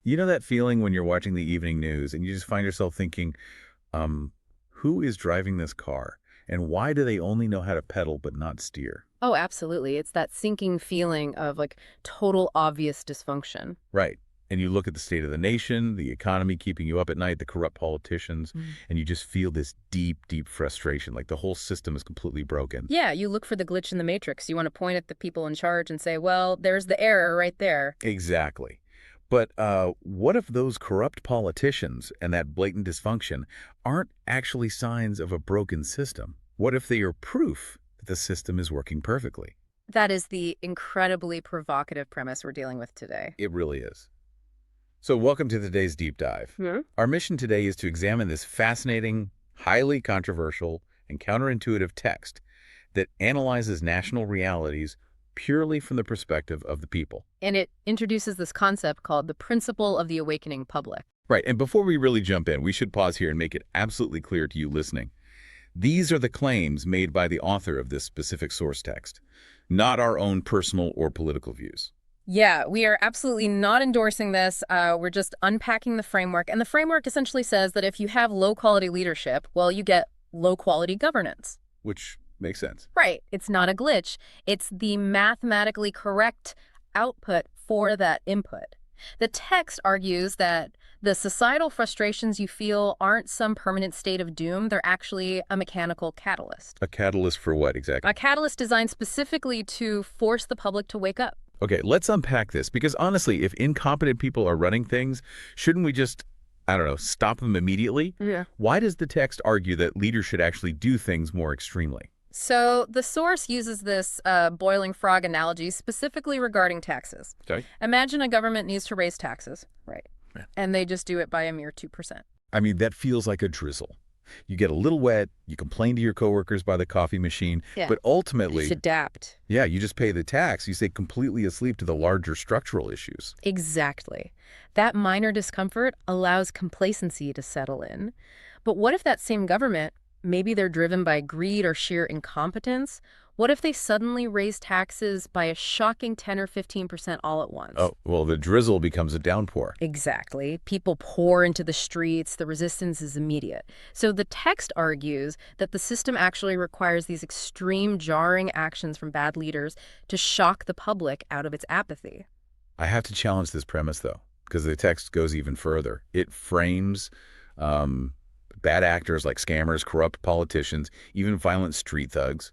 You know that feeling when you're watching the evening news and you just find yourself thinking, who is driving this car? And why do they only know how to pedal but not steer? Oh, absolutely. It's that sinking feeling of like total obvious dysfunction. Right. And you look at the state of the nation, the economy keeping you up at night, the corrupt politicians, Mm. and you just feel this deep, deep frustration, like the whole system is completely broken. Yeah, you look for the glitch in the matrix. You want to point at the people in charge and say, well, there's the error right there. Exactly. But what if those corrupt politicians and that blatant dysfunction aren't actually signs of a broken system? What if they are proof that the system is working perfectly? That is the incredibly provocative premise we're dealing with today. It really is. So welcome to today's deep dive. Hmm? Our mission today is to examine this fascinating, highly controversial, and counterintuitive text that analyzes national realities purely from the perspective of the people. And it introduces this concept called the principle of the awakening public. Right, and before we really jump in, we should pause here and make it absolutely clear to you listening. These are the claims made by the author of this specific source text, not our own personal or political views. Yeah, we are absolutely not endorsing this. We're just unpacking the framework. And the framework essentially says that if you have low quality leadership, well, you get low quality governance. Which makes sense. Right. It's not a glitch. It's the mathematically correct output for that input. The text argues that the societal frustrations you feel aren't some permanent state of doom. They're actually a mechanical catalyst. A catalyst for what exactly? A catalyst designed specifically to force the public to wake up. Okay, let's unpack this, because honestly, if incompetent people are running things, shouldn't we just, I don't know, stop them immediately? Yeah. Why does the text argue that leaders should actually do things more extremely? So the source uses this boiling frog analogy specifically regarding taxes. Okay. Imagine a government needs to raise taxes, right? Yeah. And they just do it by a mere 2%. I mean, that feels like a drizzle. You get a little wet, you complain to your coworkers by the coffee machine, Yeah. but ultimately, Just adapt. yeah, you just pay the tax. You stay completely asleep to the larger structural issues. Exactly. That minor discomfort allows complacency to settle in. But what if that same government, maybe they're driven by greed or sheer incompetence, what if they suddenly raise taxes by a shocking 10 or 15% all at once? Oh, well, the drizzle becomes a downpour. Exactly. People pour into the streets. The resistance is immediate. So the text argues that the system actually requires these extreme, jarring actions from bad leaders to shock the public out of its apathy. I have to challenge this premise, though, because the text goes even further. It frames bad actors like scammers, corrupt politicians, even violent street thugs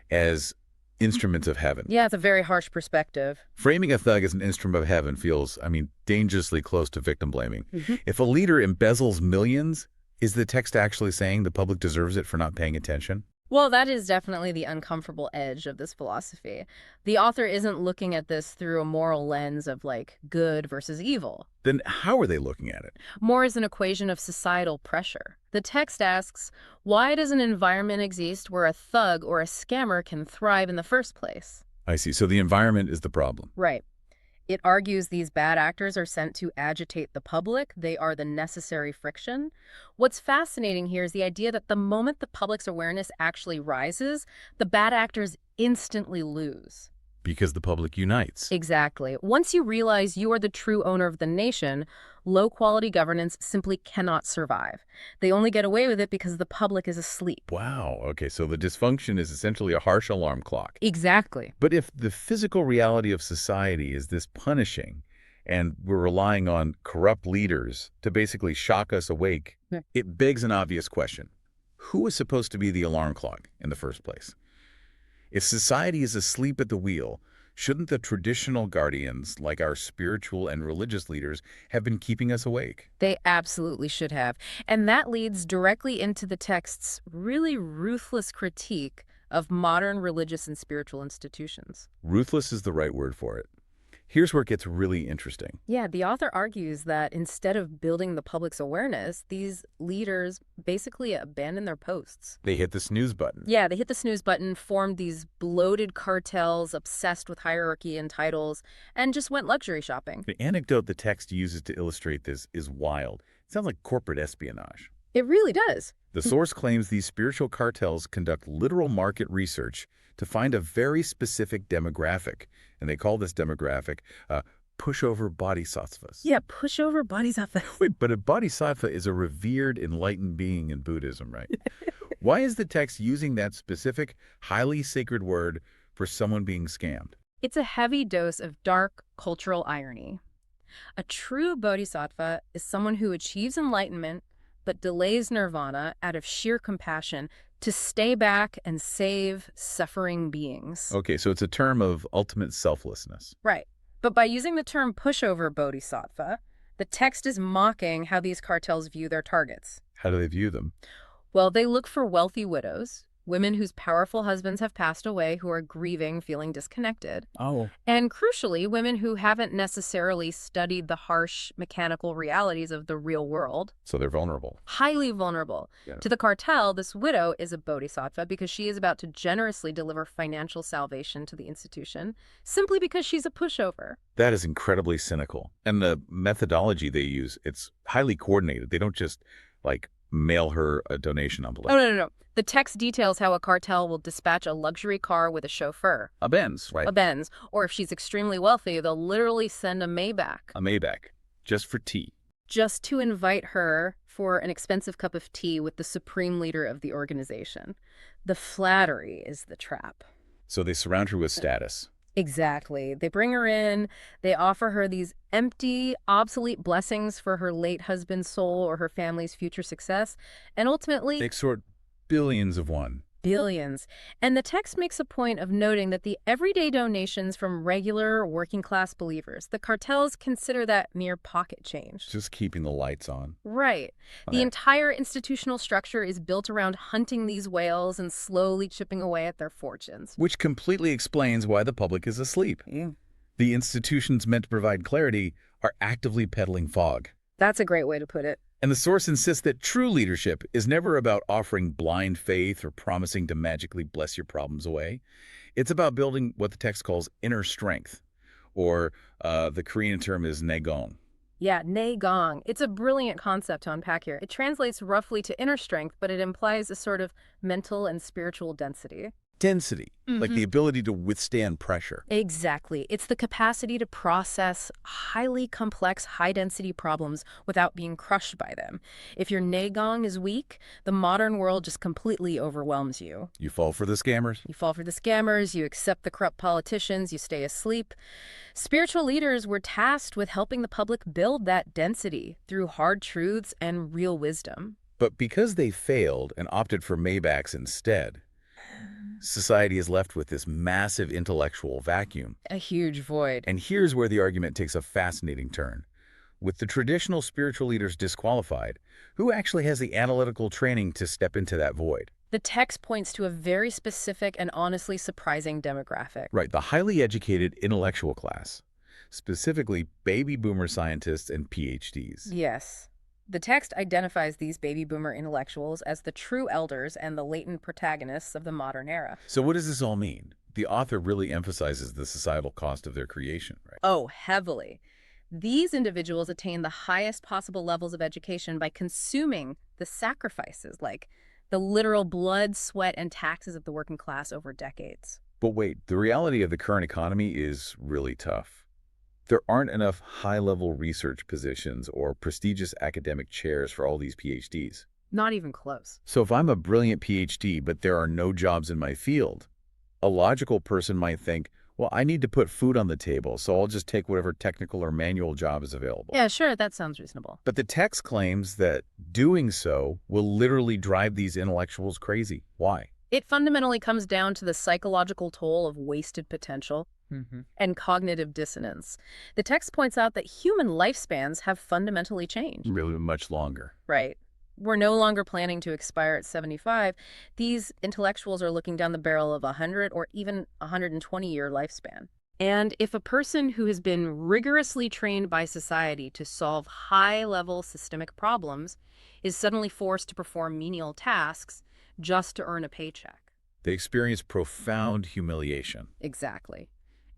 as instruments of heaven. Yeah, it's a very harsh perspective. Framing a thug as an instrument of heaven feels, I mean, dangerously close to victim blaming. Mm-hmm. If a leader embezzles millions, is the text actually saying the public deserves it for not paying attention? Well, that is definitely the uncomfortable edge of this philosophy. The author isn't looking at this through a moral lens of like good versus evil. Then how are they looking at it? More as an equation of societal pressure. The text asks, why does an environment exist where a thug or a scammer can thrive in the first place? I see. So the environment is the problem. Right. It argues these bad actors are sent to agitate the public. They are the necessary friction. What's fascinating here is the idea that the moment the public's awareness actually rises, the bad actors instantly lose. Because the public unites. Exactly. Once you realize you are the true owner of the nation, low-quality governance simply cannot survive. They only get away with it because the public is asleep. Wow. Okay, so the dysfunction is essentially a harsh alarm clock. Exactly. But if the physical reality of society is this punishing, and we're relying on corrupt leaders to basically shock us awake, Yeah. it begs an obvious question. Who is supposed to be the alarm clock in the first place? If society is asleep at the wheel, shouldn't the traditional guardians, like our spiritual and religious leaders, have been keeping us awake? They absolutely should have. And that leads directly into the text's really ruthless critique of modern religious and spiritual institutions. Ruthless is the right word for it. Here's where it gets really interesting. Yeah, the author argues that instead of building the public's awareness, these leaders basically abandon their posts. They hit the snooze button. Yeah, they hit the snooze button, formed these bloated cartels obsessed with hierarchy and titles, and just went luxury shopping. The anecdote the text uses to illustrate this is wild. It sounds like corporate espionage. It really does. The source claims these spiritual cartels conduct literal market research to find a very specific demographic, and they call this demographic pushover bodhisattvas. Yeah, pushover bodhisattva. Wait, but a bodhisattva is a revered, enlightened being in Buddhism, right? Why is the text using that specific, highly sacred word for someone being scammed? It's a heavy dose of dark cultural irony. A true bodhisattva is someone who achieves enlightenment but delays nirvana out of sheer compassion to stay back and save suffering beings. Okay, so it's a term of ultimate selflessness. Right. But by using the term pushover bodhisattva, the text is mocking how these cartels view their targets. How do they view them? Well, they look for wealthy widows, women whose powerful husbands have passed away who are grieving, feeling disconnected. Oh. And crucially, women who haven't necessarily studied the harsh mechanical realities of the real world. So they're vulnerable. Highly vulnerable. Yeah. To the cartel, this widow is a bodhisattva because she is about to generously deliver financial salvation to the institution simply because she's a pushover. That is incredibly cynical. And the methodology they use, it's highly coordinated. They don't just, like, mail her a donation envelope. Oh, no. The text details how a cartel will dispatch a luxury car with a chauffeur. A Benz, right? A Benz. Or if she's extremely wealthy, they'll literally send a Maybach. A Maybach, just for tea. Just to invite her for an expensive cup of tea with the supreme leader of the organization. The flattery is the trap. So they surround her with status. Exactly. They bring her in, they offer her these empty, obsolete blessings for her late husband's soul or her family's future success, and ultimately They extort billions of won. billions. And the text makes a point of noting that the everyday donations from regular working-class believers, the cartels consider that mere pocket change. Just keeping the lights on. Right. The Okay. entire institutional structure is built around hunting these whales and slowly chipping away at their fortunes. Which completely explains why the public is asleep. The institutions meant to provide clarity are actively peddling fog. That's a great way to put it. And the source insists that true leadership is never about offering blind faith or promising to magically bless your problems away. It's about building what the text calls inner strength, or the Korean term is naegong. Yeah, Gong. It's a brilliant concept to unpack here. It translates roughly to inner strength, but it implies a sort of mental and spiritual density. Density, like the ability to withstand pressure. Exactly. It's the capacity to process highly complex, high-density problems without being crushed by them. If your Gong is weak, the modern world just completely overwhelms you. You fall for the scammers. You fall for the scammers, you accept the corrupt politicians, you stay asleep. Spiritual leaders were tasked with helping the public build that density through hard truths and real wisdom. But because they failed and opted for Maybachs instead, society is left with this massive intellectual vacuum. A huge void. And here's where the argument takes a fascinating turn. With the traditional spiritual leaders disqualified, who actually has the analytical training to step into that void? The text points to a very specific and honestly surprising demographic. Right, the highly educated intellectual class, specifically baby boomer scientists and PhDs. Yes. The text identifies these baby boomer intellectuals as the true elders and the latent protagonists of the modern era. So what does this all mean? The author really emphasizes the societal cost of their creation, right? Oh, heavily. These individuals attain the highest possible levels of education by consuming the sacrifices, like the literal blood, sweat, and taxes of the working class over decades. But wait, the reality of the current economy is really tough. There aren't enough high-level research positions or prestigious academic chairs for all these PhDs. Not even close. So if I'm a brilliant PhD, but there are no jobs in my field, a logical person might think, well, I need to put food on the table, so I'll just take whatever technical or manual job is available. Yeah, sure, that sounds reasonable. But the text claims that doing so will literally drive these intellectuals crazy. Why? It fundamentally comes down to the psychological toll of wasted potential and cognitive dissonance. The text points out that human lifespans have fundamentally changed. Really much longer. Right. We're no longer planning to expire at 75. These intellectuals are looking down the barrel of 100 or even 120-year lifespan. And if a person who has been rigorously trained by society to solve high-level systemic problems is suddenly forced to perform menial tasks just to earn a paycheck. They experience profound humiliation. Exactly.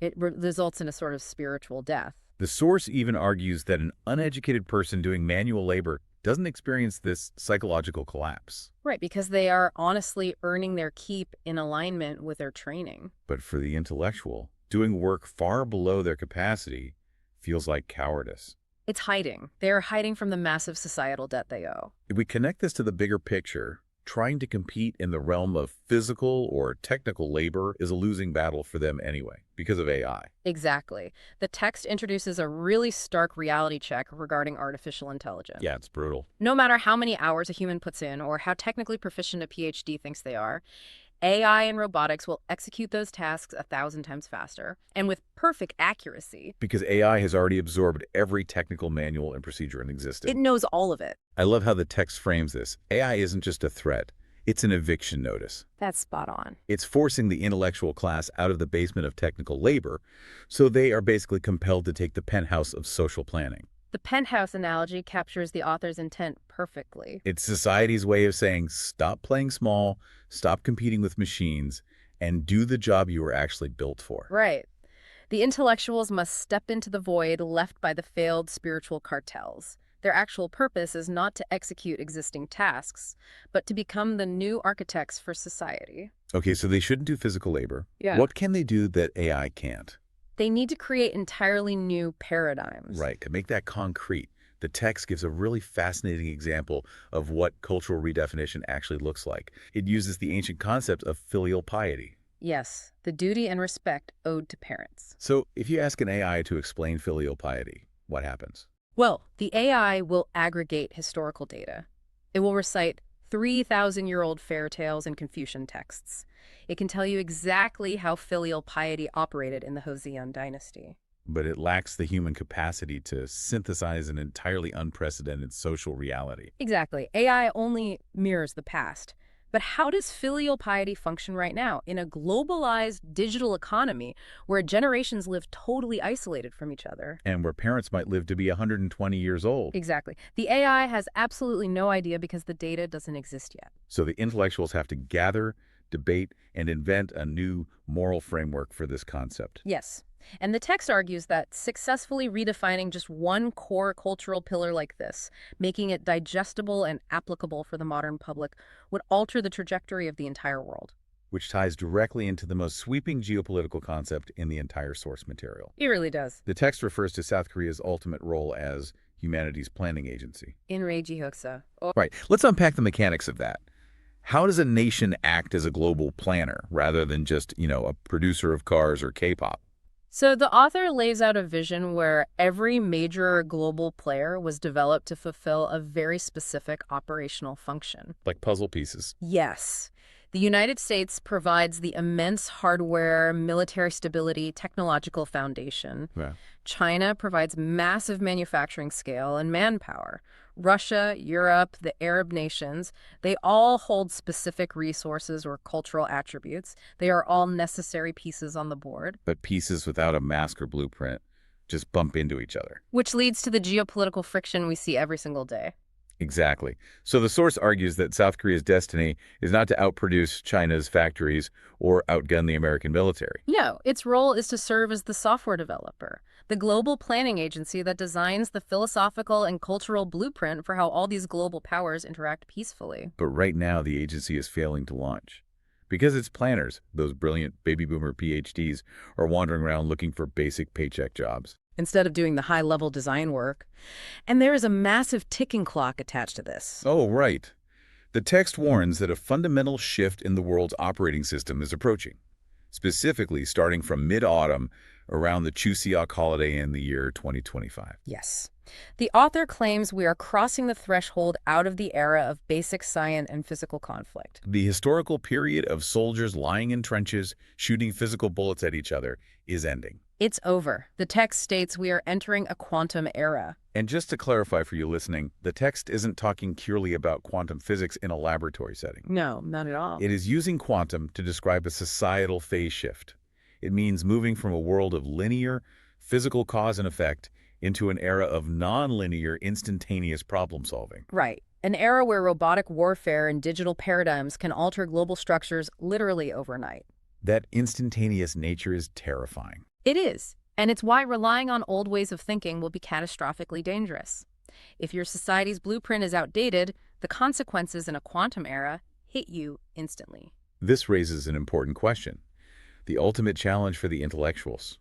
It results in a sort of spiritual death. The source even argues that an uneducated person doing manual labor doesn't experience this psychological collapse. Right, because they are honestly earning their keep in alignment with their training. But for the intellectual, doing work far below their capacity Feels like cowardice. It's hiding. They're hiding from the massive societal debt they owe. If we connect this to the bigger picture, trying to compete in the realm of physical or technical labor is a losing battle for them anyway, because of AI. Exactly. The text introduces a really stark reality check regarding artificial intelligence. Yeah, it's brutal. No matter how many hours a human puts in or how technically proficient a PhD thinks they are, AI and robotics will execute those tasks 1,000 times faster and with perfect accuracy. Because AI has already absorbed every technical manual and procedure in It existence. knows all of it. I love how the text frames this. AI isn't just a threat, it's an eviction notice. That's spot on. It's forcing the intellectual class out of the basement of technical labor, so they are basically compelled to take the penthouse of social planning. The penthouse analogy captures the author's intent perfectly. It's society's way of saying, stop playing small, stop competing with machines, and do the job you were actually built for. Right. The intellectuals must step into the void left by the failed spiritual cartels. Their actual purpose is not to execute existing tasks, but to become the new architects for society. Okay, so they shouldn't do physical labor. Yeah. What can they do that AI can't? They need to create entirely new paradigms. Right, to make that concrete, the text gives a really fascinating example of what cultural redefinition actually looks like. It uses the ancient concept of filial piety. Yes, the duty and respect owed to parents. So if you ask an AI to explain filial piety, what happens? Well, the AI will aggregate historical data. It will recite 3,000-year-old fairy tales and Confucian texts. It can tell you exactly how filial piety operated in the Joseon dynasty. But it lacks the human capacity to synthesize an entirely unprecedented social reality. Exactly. AI only mirrors the past. But how does filial piety function right now in a globalized digital economy where generations live totally isolated from each other? And where parents might live to be 120 years old. Exactly. The AI has absolutely no idea because the data doesn't exist yet. So the intellectuals have to gather, debate, and invent a new moral framework for this concept. Yes. And the text argues that successfully redefining just one core cultural pillar like this, making it digestible and applicable for the modern public, would alter the trajectory of the entire world. Which ties directly into the most sweeping geopolitical concept in the entire source material. It really does. The text refers to South Korea's ultimate role as humanity's planning agency. Inreji Hooksa. Right. Let's unpack the mechanics of that. How does a nation act as a global planner rather than just, a producer of cars or K-pop? So the author lays out a vision where every major global player was developed to fulfill a very specific operational function. Like puzzle pieces. Yes. The United States provides the immense hardware, military stability, technological foundation. Yeah. China provides massive manufacturing scale and manpower. Russia, Europe, the Arab nations, they all hold specific resources or cultural attributes. They are all necessary pieces on the board. But pieces without a mask or blueprint just bump into each other. Which leads to the geopolitical friction we see every single day. Exactly. So the source argues that South Korea's destiny is not to outproduce China's factories or outgun the American military. No, its role is to serve as the software developer, the global planning agency that designs the philosophical and cultural blueprint for how all these global powers interact peacefully. But right now, the agency is failing to launch. Because its planners, those brilliant baby boomer PhDs, are wandering around looking for basic paycheck jobs. Instead of doing the high-level design work. And there is a massive ticking clock attached to this. Oh, right. The text warns that a fundamental shift in the world's operating system is approaching, specifically starting from mid-autumn around the Chuseok holiday in the year 2025. Yes. The author claims we are crossing the threshold out of the era of basic science and physical conflict. The historical period of soldiers lying in trenches, shooting physical bullets at each other, is ending. It's over. The text states we are entering a quantum era. And just to clarify for you listening, the text isn't talking purely about quantum physics in a laboratory setting. No, not at all. It is using quantum to describe a societal phase shift. It means moving from a world of linear, physical cause and effect into an era of non-linear, instantaneous problem solving. Right. An era where robotic warfare and digital paradigms can alter global structures literally overnight. That instantaneous nature is terrifying. It is. And it's why relying on old ways of thinking will be catastrophically dangerous. If your society's blueprint is outdated, the consequences in a quantum era hit you instantly. This raises an important question. The ultimate challenge for the intellectuals.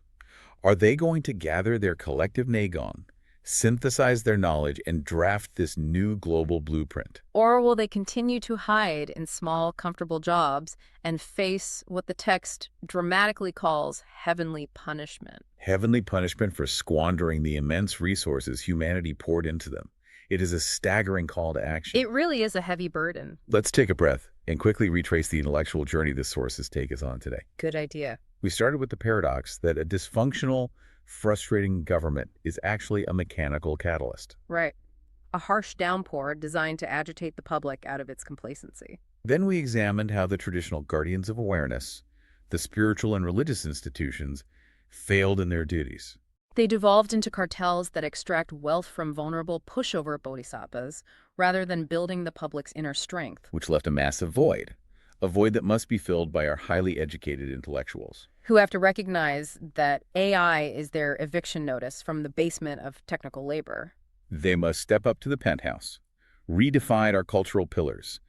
Are they going to gather their collective Nagong, synthesize their knowledge, and draft this new global blueprint? Or will they continue to hide in small, comfortable jobs and face what the text dramatically calls heavenly punishment? Heavenly punishment for squandering the immense resources humanity poured into them. It is a staggering call to action. It really is a heavy burden. Let's take a breath and quickly retrace the intellectual journey this sources take us on today. Good idea. We started with the paradox that a dysfunctional, frustrating government is actually a mechanical catalyst. Right. A harsh downpour designed to agitate the public out of its complacency. Then we examined how the traditional guardians of awareness, the spiritual and religious institutions, failed in their duties, They devolved into cartels that extract wealth from vulnerable pushover bodhisattvas rather than building the public's inner strength. which left a void that must be filled by our highly educated intellectuals. Who have to recognize that AI is their eviction notice from the basement of technical labor. They must step up to the penthouse, redefine our cultural pillars,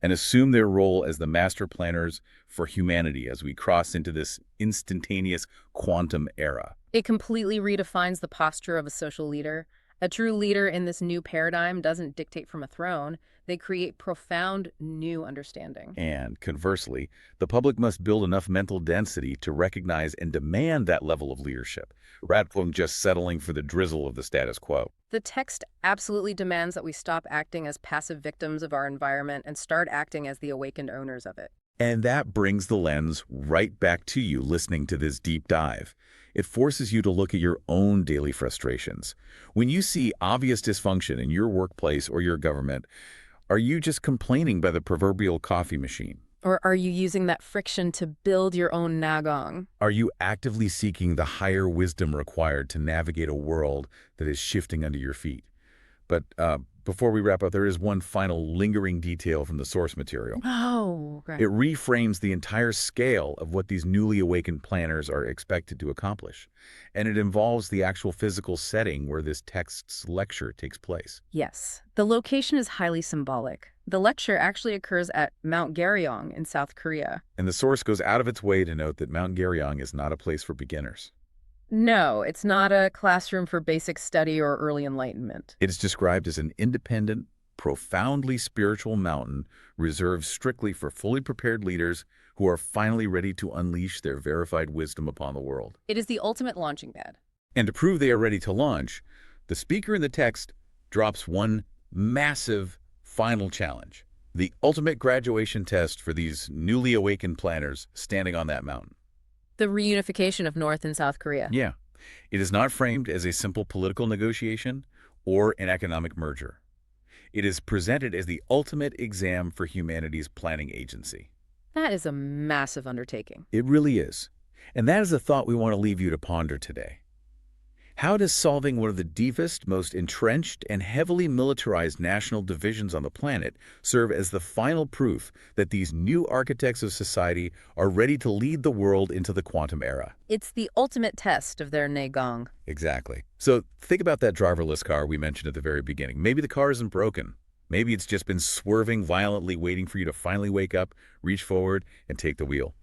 and assume their role as the master planners for humanity as we cross into this instantaneous quantum era. It completely redefines the posture of a social leader. A true leader in this new paradigm doesn't dictate from a throne. They create profound new understanding. And conversely, the public must build enough mental density to recognize and demand that level of leadership, rather than just settling for the drizzle of the status quo. The text absolutely demands that we stop acting as passive victims of our environment and start acting as the awakened owners of it. And that brings the lens right back to you listening to this deep dive. It forces you to look at your own daily frustrations. When you see obvious dysfunction in your workplace or your government, are you just complaining by the proverbial coffee machine? Or are you using that friction to build your own Nagong? Are you actively seeking the higher wisdom required to navigate a world that is shifting under your feet? But before we wrap up, there is one final lingering detail from the source material. Oh, okay. It reframes the entire scale of what these newly awakened planners are expected to accomplish. And it involves the actual physical setting where this text's lecture takes place. Yes, the location is highly symbolic. The lecture actually occurs at Mount Garyong in South Korea. And the source goes out of its way to note that Mount Garyong is not a place for beginners. No, it's not a classroom for basic study or early enlightenment. It is described as an independent, profoundly spiritual mountain reserved strictly for fully prepared leaders who are finally ready to unleash their verified wisdom upon the world. It is the ultimate launching pad. And to prove they are ready to launch, the speaker in the text drops one massive final challenge, the ultimate graduation test for these newly awakened planners standing on that mountain. The reunification of North and South Korea. Yeah, it is not framed as a simple political negotiation or an economic merger. It is presented as the ultimate exam for humanity's planning agency. That is a massive undertaking. It really is. And that is a thought we want to leave you to ponder today. How does solving one of the deepest, most entrenched, and heavily militarized national divisions on the planet serve as the final proof that these new architects of society are ready to lead the world into the quantum era? It's the ultimate test of their Nagong. Exactly. So think about that driverless car we mentioned at the very beginning. Maybe the car isn't broken. Maybe it's just been swerving violently, waiting for you to finally wake up, reach forward, and take the wheel.